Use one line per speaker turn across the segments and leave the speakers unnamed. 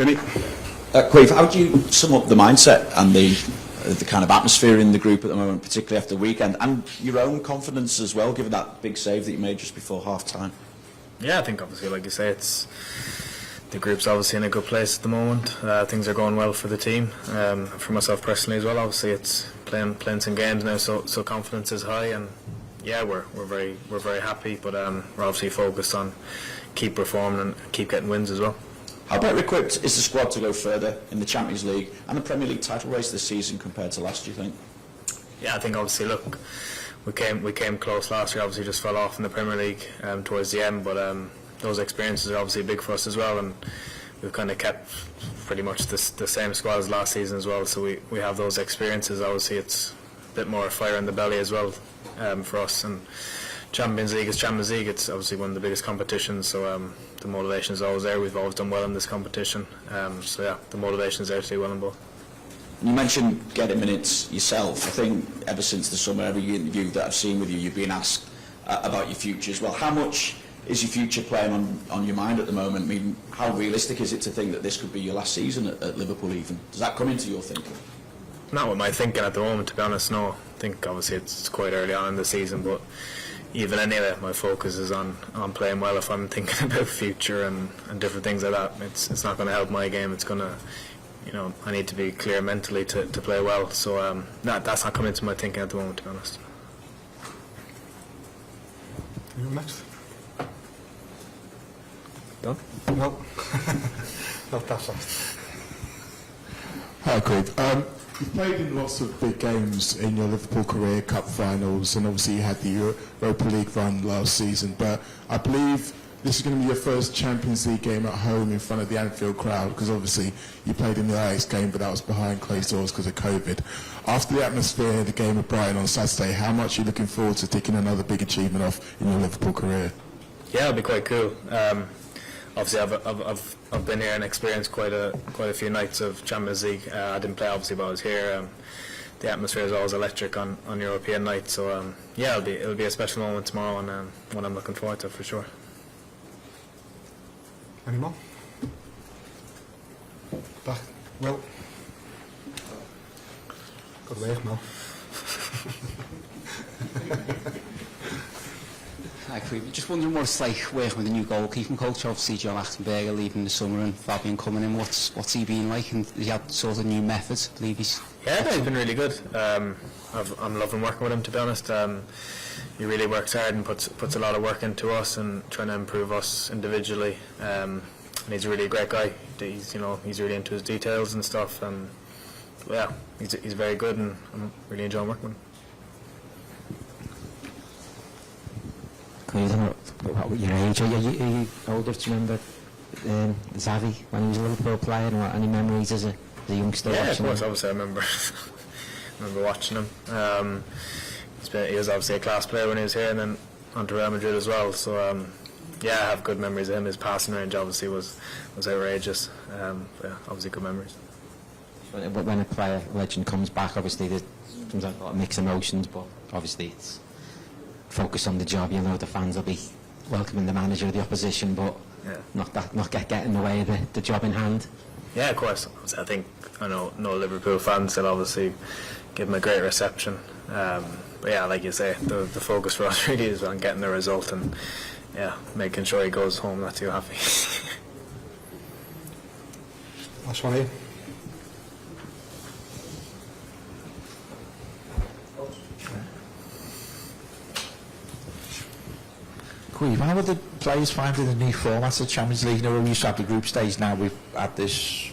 Queeve, how do you sum up the mindset and the kind of atmosphere in the group at the moment, particularly after the weekend, and your own confidence as well, given that big save that you made just before half-time?
Yeah, I think obviously, like you say, the group's obviously in a good place at the moment. Things are going well for the team, for myself personally as well. Obviously, it's playing some games now, so confidence is high, and yeah, we're very happy. But we're obviously focused on keep performing and keep getting wins as well.
How better equipped is the squad to go further in the Champions League and the Premier League title race this season compared to last, do you think?
Yeah, I think obviously, look, we came close last year. Obviously, just fell off in the Premier League towards the end, but those experiences are obviously big for us as well, and we've kind of kept pretty much the same squad as last season as well. So we have those experiences. Obviously, it's a bit more fire in the belly as well for us. And Champions League is Champions League. It's obviously one of the biggest competitions, so the motivation is always there. We've always done well in this competition, so yeah, the motivation is there to do well in both.
You mentioned getting minutes yourself. I think ever since the summer, every interview that I've seen with you, you've been asked about your future as well. How much is your future playing on your mind at the moment? I mean, how realistic is it to think that this could be your last season at Liverpool even? Does that come into your thinking?
Not with my thinking at the moment, to be honest, no. I think obviously it's quite early on in the season, but even anyway, my focus is on playing well. If I'm thinking about future and different things like that, it's not going to help my game. It's going to, I need to be clear mentally to play well. So that's not coming into my thinking at the moment, to be honest.
You next?
Done?
No. Not that fast.
Hi, Craig. You've played in lots of big games in your Liverpool career, cup finals, and obviously you had the Europa League run last season, but I believe this is going to be your first Champions League game at home in front of the Anfield crowd, because obviously you played in the Ajax game, but that was behind closed doors because of COVID. After the atmosphere of the game at Brighton on Saturday, how much are you looking forward to ticking another big achievement off in your Liverpool career?
Yeah, it'll be quite cool. Obviously, I've been here and experienced quite a few nights of Champions League. I didn't play obviously, but I was here. The atmosphere is always electric on European nights. So yeah, it'll be a special moment tomorrow, and one I'm looking forward to for sure.
Any more? Back. Well. Got away now.
Hi, Creevy. Just wondering what it's like working with a new goalkeeping coach. Obviously, John Achtenberger leaving in the summer and Fabian coming in. What's he been like? And has he had sort of new methods? I believe he's...
Yeah, no, he's been really good. I'm loving working with him, to be honest. He really works hard and puts a lot of work into us and trying to improve us individually. And he's really a great guy. He's really into his details and stuff. Yeah, he's very good, and I'm really enjoying working with him.
What your age? Are you older? Do you remember Xavi when he was a Liverpool player? And any memories as a youngster?
Yeah,
watching
of course.
him?
Obviously, I remember watching him. He was obviously a class player when he was here, and then on to Real Madrid as well. So yeah, I have good memories of him. His passing range obviously was outrageous. Yeah, obviously good memories.
But when a player legend comes back, obviously there's sometimes a lot of mixed emotions, but obviously it's focus on the job. The fans will be welcoming the manager of the opposition, but
yeah,
not get in the way of the job in hand.
Yeah, of course. I know Liverpool fans will obviously give him a great reception. But yeah, like you say, the focus for us really is on getting the result and yeah, making sure he goes home not too happy.
Last one here.
How are the players finding the new format of Champions League? We used to have the group stage, now we've had this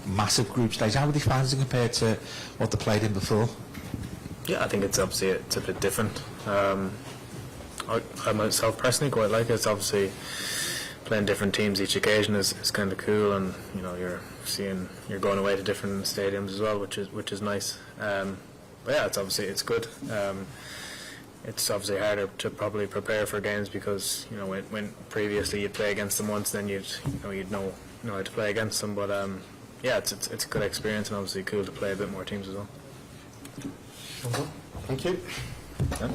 massive group stage. How are they finding it compared to what they played in before?
Yeah, I think it's a bit different. I myself personally quite like it. It's obviously playing different teams each occasion is kind of cool, and you're going away to different stadiums as well, which is nice. But yeah, it's good. It's obviously harder to probably prepare for games because when previously you'd play against them once, then you'd know how to play against them. But yeah, it's a good experience and obviously cool to play a bit more teams as well.
Thank you.
Yeah.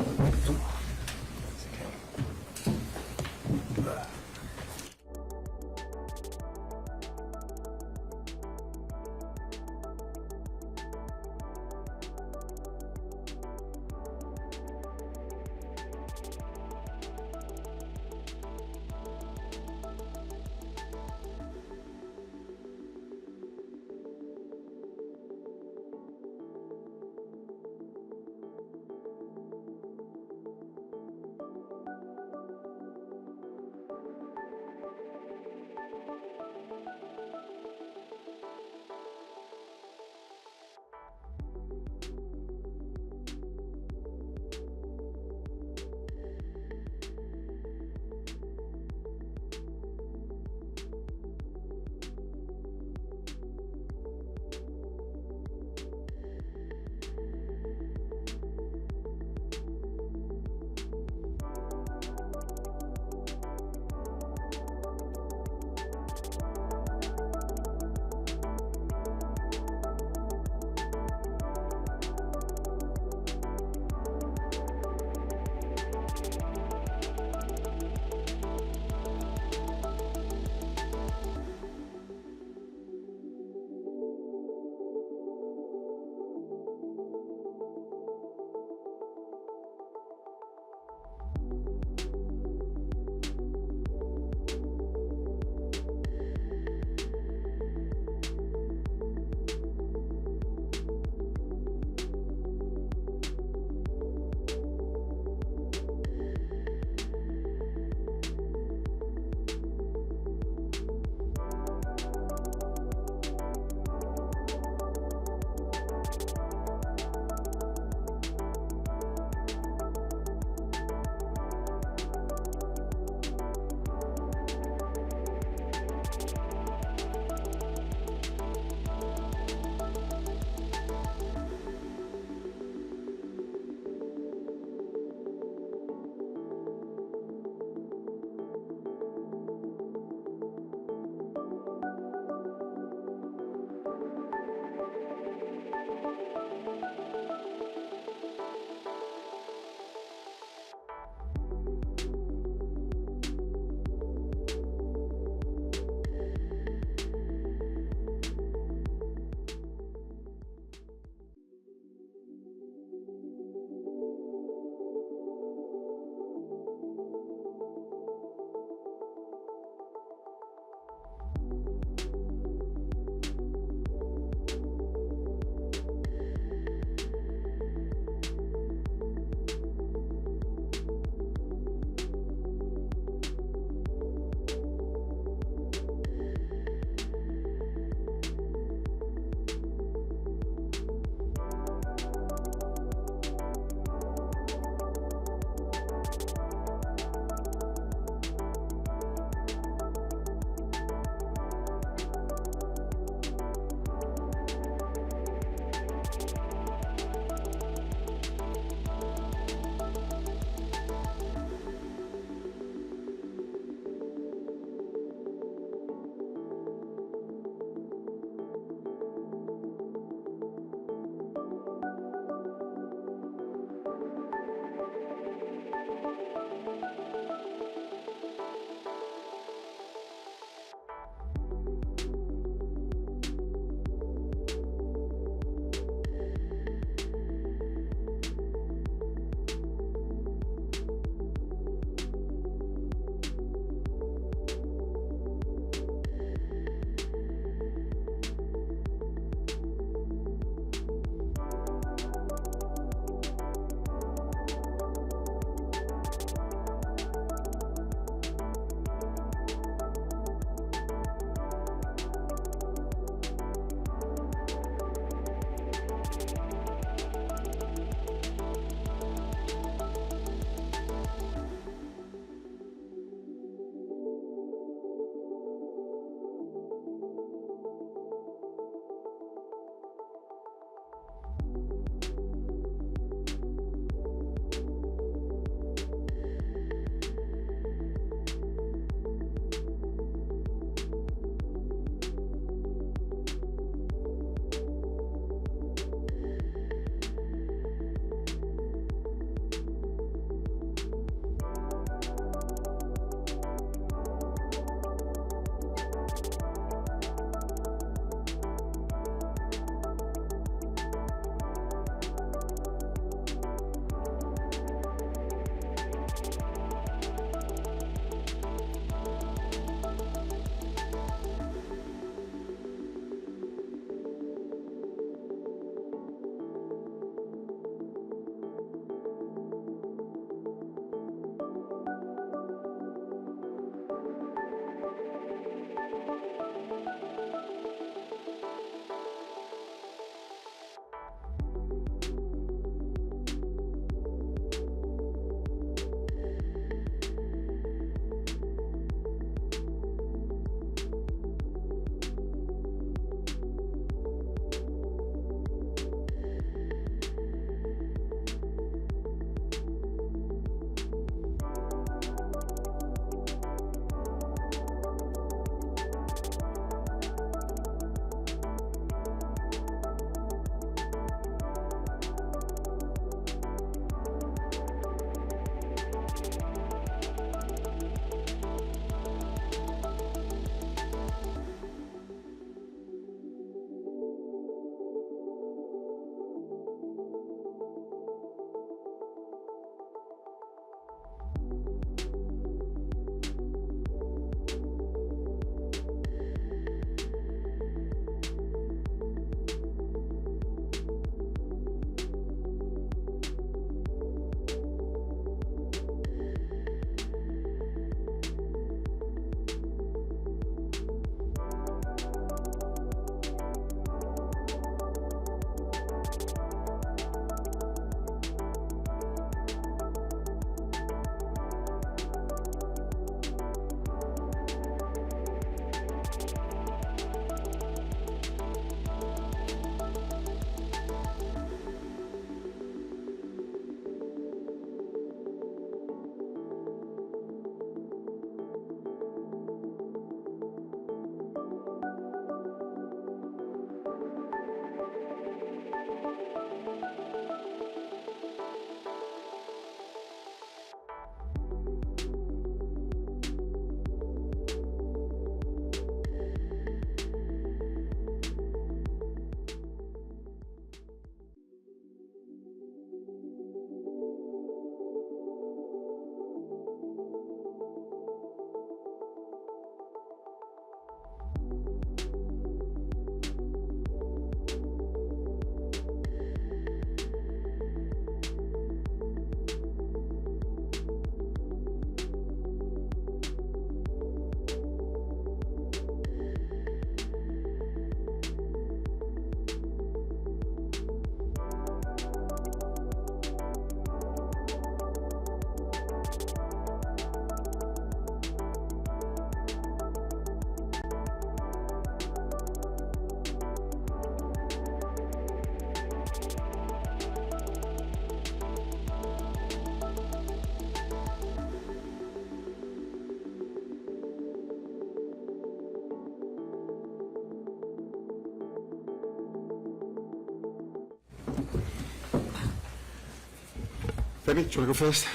Femi, do you want to go first?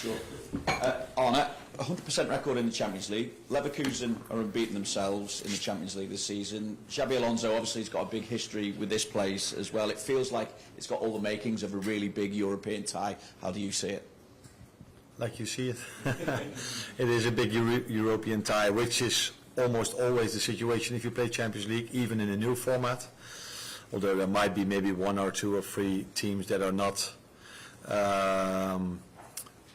Sure. Arne, 100% record in the Champions League. Leverkusen are unbeaten themselves in the Champions League this season. Xabi Alonso obviously has got a big history with this place as well. It feels like it's got all the makings of a really big European tie. How do you see it?
Like you see it. It is a big European tie, which is almost always the situation if you play Champions League, even in a new format. Although there might be maybe 1 or 2 or 3 teams that are not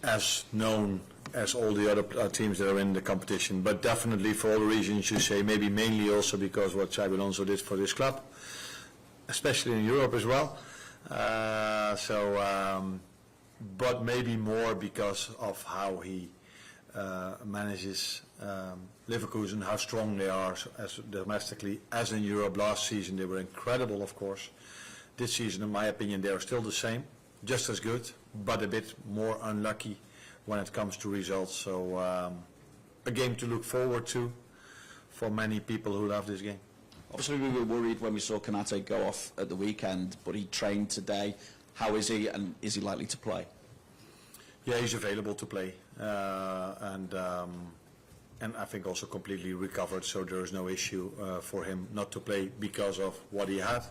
as known as all the other teams that are in the competition. But definitely for all the reasons you say, maybe mainly also because what Xabi Alonso did for this club, especially in Europe as well. But maybe more because of how he manages Leverkusen, how strong they are as domestically, as in Europe. Last season they were incredible, of course. This season, in my opinion, they are still the same, just as good, but a bit more unlucky when it comes to results. So a game to look forward to for many people who love this game.
Obviously we were worried when we saw Konate go off at the weekend, but he trained today. How is he, and is he likely to play?
Yeah, he's available to play, and I think also completely recovered, so there is no issue for him not to play because of what he had.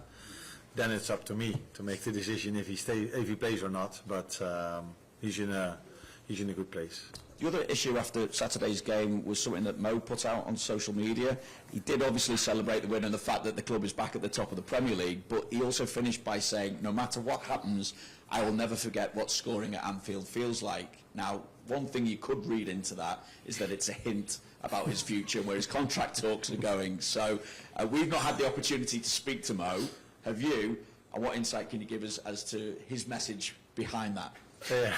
Then it's up to me to make the decision if he plays or not. But he's in a good place.
The other issue after Saturday's game was something that Mo put out on social media. He did obviously celebrate the win and the fact that the club is back at the top of the Premier League, but he also finished by saying, no matter what happens, I will never forget what scoring at Anfield feels like. Now, one thing you could read into that is that it's a hint about his future, where his contract talks are going. So we've not had the opportunity to speak to Mo. Have you? And what insight can you give us as to his message behind that?
Yeah.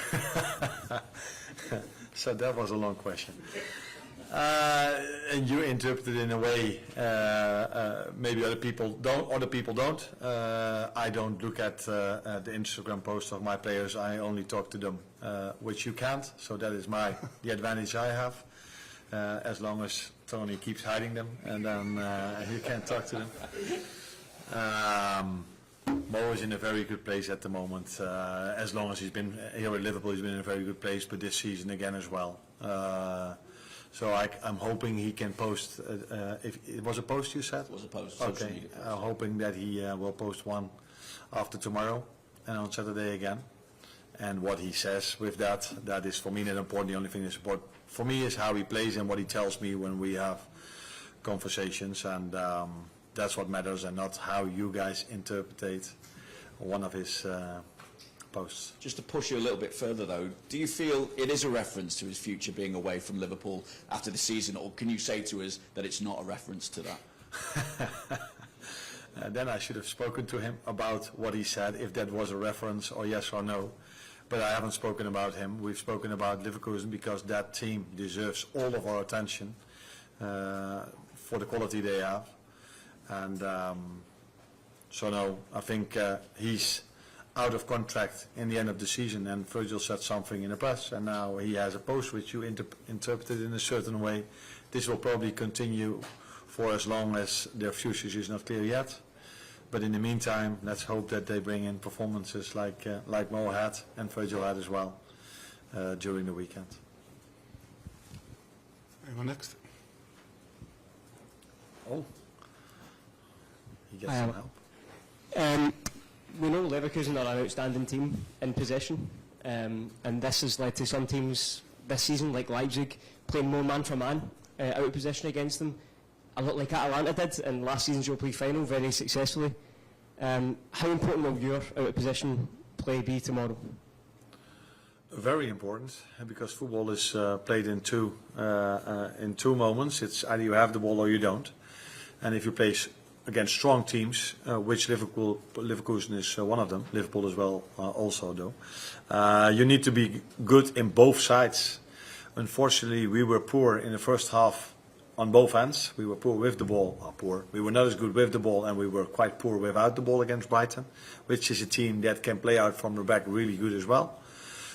So that was a long question. And you interpreted it in a way maybe other people don't. I don't look at the Instagram posts of my players. I only talk to them, which you can't. So that is the advantage I have. As long as Tony keeps hiding them, and then you can't talk to them. Mo is in a very good place at the moment. As long as he's been here at Liverpool, he's been in a very good place, but this season again as well. So I'm hoping he can post, if it was a post you said?
It was a post.
Okay, I'm hoping that he will post one after tomorrow and on Saturday again. And what he says with that is for me not important. The only thing that's important for me is how he plays and what he tells me when we have conversations, and that's what matters, and not how you guys interpret one of his posts. Just
to push you a little bit further though, do you feel it is a reference to his future being away from Liverpool after the season, or can you say to us that it's not a reference to that?
Then I should have spoken to him about what he said, if that was a reference or yes or no. But I haven't spoken about him. We've spoken about Leverkusen because that team deserves all of our attention for the quality they have. And so no, I think he's out of contract in the end of the season, and Virgil said something in the press, and now he has a post which you interpreted in a certain way. This will probably continue for as long as their future is not clear yet. But in the meantime, let's hope that they bring in performances like Mo had and Virgil had as well during the weekend.
Anyone next?
Oh, he gets some help.
We know Leverkusen are an outstanding team in possession, and this has led to some teams this season, like Leipzig, playing more man for man out of possession against them. A lot like Atalanta did in last season's Europa League final, very successfully. How important will your out of possession play be tomorrow?
Very important, because football is played in two moments. It's either you have the ball or you don't. And if you play against strong teams, which Leverkusen is one of them, Liverpool as well also though, you need to be good in both sides. Unfortunately, we were poor in the first half on both ends. We were poor with the ball, we were not as good with the ball, and we were quite poor without the ball against Brighton, which is a team that can play out from the back really good as well.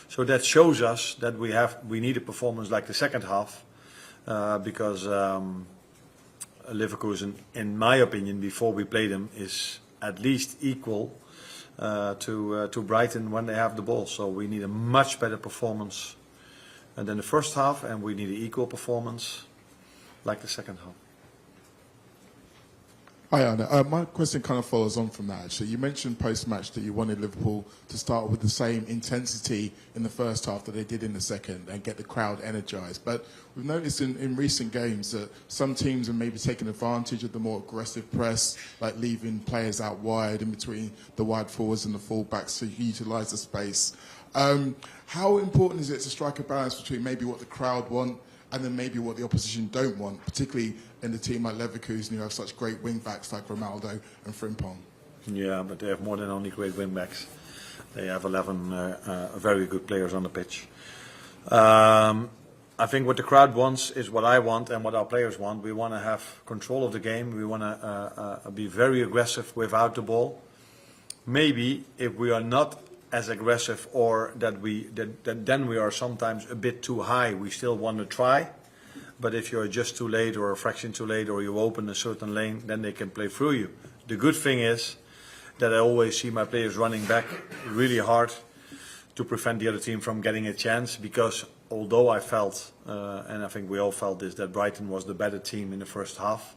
So that shows us that we need a performance like the second half, because Leverkusen, in my opinion, before we play them, is at least equal to Brighton when they have the ball. So we need a much better performance than the first half, and we need an equal performance like the second half.
Hi, Arne. My question kind of follows on from that, actually. You mentioned post-match that you wanted Liverpool to start with the same intensity in the first half that they did in the second and get the crowd energised. But we've noticed in recent games that some teams are maybe taking advantage of the more aggressive press, like leaving players out wide in between the wide forwards and the full-backs to utilise the space. How important is it to strike a balance between maybe what the crowd want and then maybe what the opposition don't want, particularly in a team like Leverkusen, who have such great wing-backs like Ronaldo and Frimpong?
Yeah, but they have more than only great wing-backs. They have 11 very good players on the pitch. I think what the crowd wants is what I want and what our players want. We want to have control of the game. We want to be very aggressive without the ball. Maybe if we are not as aggressive, or then we are sometimes a bit too high, we still want to try. But if you're just too late or a fraction too late, or you open a certain lane, then they can play through you. The good thing is that I always see my players running back really hard to prevent the other team from getting a chance, because although I felt, and I think we all felt this, that Brighton was the better team in the first half,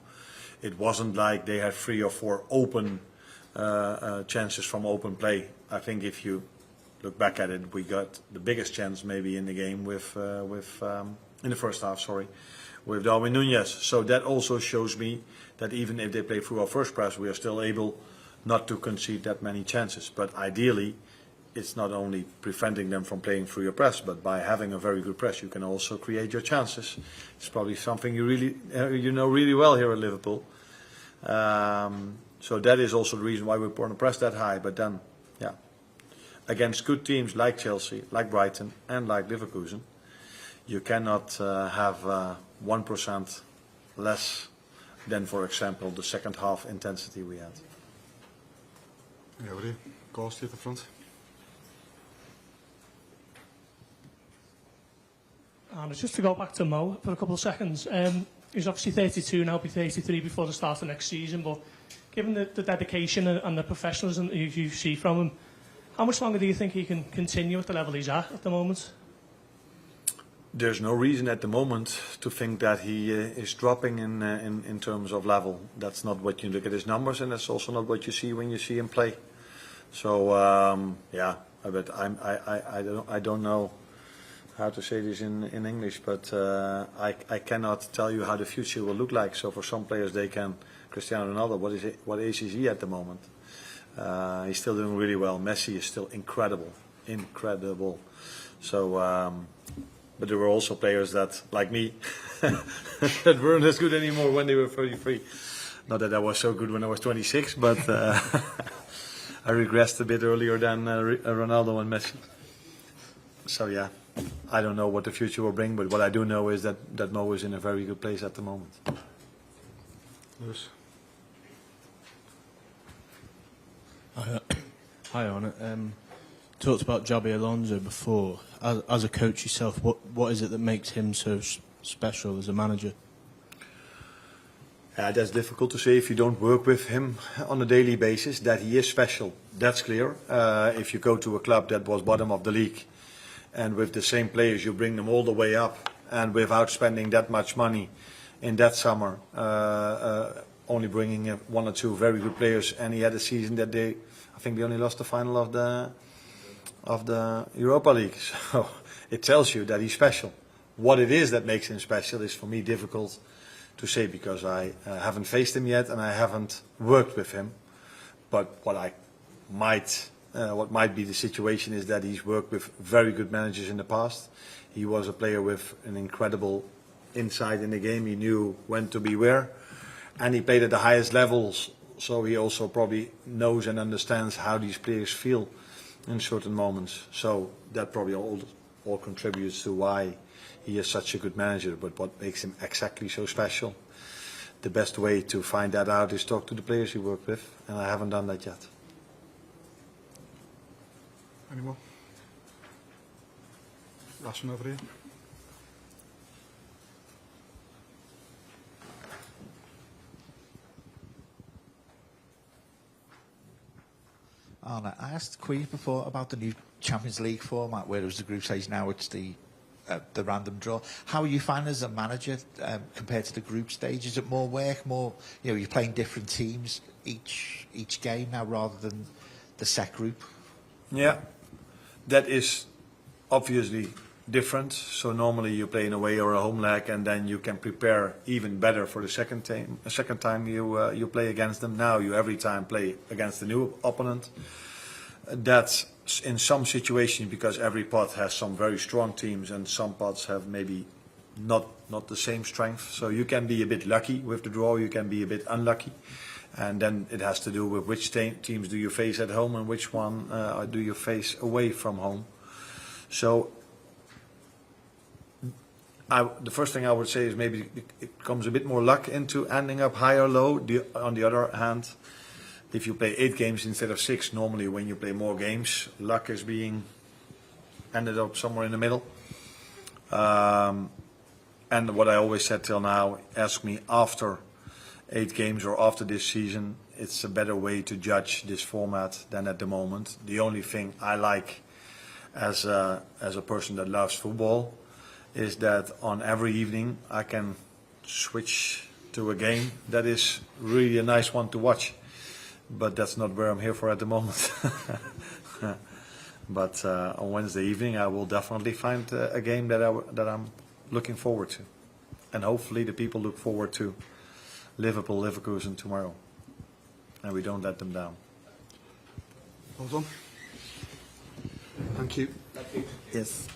it wasn't like they had 3 or 4 open chances from open play. I think if you look back at it, we got the biggest chance maybe in the game in the first half, with Darwin Núñez. So that also shows me that even if they play through our first press, we are still able not to concede that many chances. But ideally, it's not only preventing them from playing through your press, but by having a very good press, you can also create your chances. It's probably something you really, know really well here at Liverpool. So that is also the reason why we want to press that high. But then, yeah, against good teams like Chelsea, like Brighton, and like Leverkusen, you cannot have 1% less than, for example, the second half intensity we had.
Yeah, ready? Goals at the front.
And just to go back to Mo for a couple of seconds, he's obviously 32 now, be 33 before the start of next season, but given the dedication and the professionalism that you see from him, how much longer do you think he can continue at the level he's at the moment?
There's no reason at the moment to think that he is dropping in terms of level. That's not what you look at his numbers, and that's also not what you see when you see him play. So yeah, but I don't know how to say this in English, but I cannot tell you how the future will look like. So for some players, they can. Cristiano Ronaldo, what age is he at the moment? He's still doing really well. Messi is still incredible. So, but there were also players that, like me, that weren't as good anymore when they were 33. Not that I was so good when I was 26, but I regressed a bit earlier than Ronaldo and Messi. So yeah, I don't know what the future will bring, but what I do know is that Mo is in a very good place at the moment.
Lewis.
Hi, Arne. Talked about Xabi Alonso before. As a coach yourself, what is it that makes him so special as a manager?
That's difficult to say if you don't work with him on a daily basis. That he is special, that's clear. If you go to a club that was bottom of the league, and with the same players you bring them all the way up, and without spending that much money in that summer, only bringing 1 or 2 very good players, and he had a season that I think they only lost the final of the Europa League. So it tells you that he's special. What it is that makes him special is for me difficult to say, because I haven't faced him yet and I haven't worked with him. But what might be the situation is that he's worked with very good managers in the past. He was a player with an incredible insight in the game. He knew when to be where, and he played at the highest levels. So he also probably knows and understands how these players feel in certain moments. So that probably all contributes to why he is such a good manager. But what makes him exactly so special, the best way to find that out is talk to the players he worked with, and I haven't done that yet.
Any more? Last one over here.
Arne, I asked Queen before about the new Champions League format, where it was the group stage, now it's the random draw. How are you finding as a manager compared to the group stage? Is it more work, more, you're playing different teams each game now rather than the set group?
Yeah, that is obviously different. So normally you play an away or a home leg, and then you can prepare even better for the second time you play against them. Now you every time play against a new opponent. That's in some situations, because every pot has some very strong teams and some pots have maybe not the same strength. So you can be a bit lucky with the draw, you can be a bit unlucky. And then it has to do with which teams do you face at home and which one do you face away from home. So the first thing I would say is maybe it comes a bit more luck into ending up high or low. On the other hand, if you play 8 games instead of 6, normally when you play more games, luck is being ended up somewhere in the middle. And what I always said till now, ask me after 8 games or after this season, it's a better way to judge this format than at the moment. The only thing I like as a person that loves football is that on every evening I can switch to a game that is really a nice one to watch. But that's not where I'm here for at the moment. But on Wednesday evening I will definitely find a game that I'm looking forward to. And hopefully the people look forward to Liverpool Leverkusen tomorrow. And we don't let them down.
Well done. Thank you.
Yes.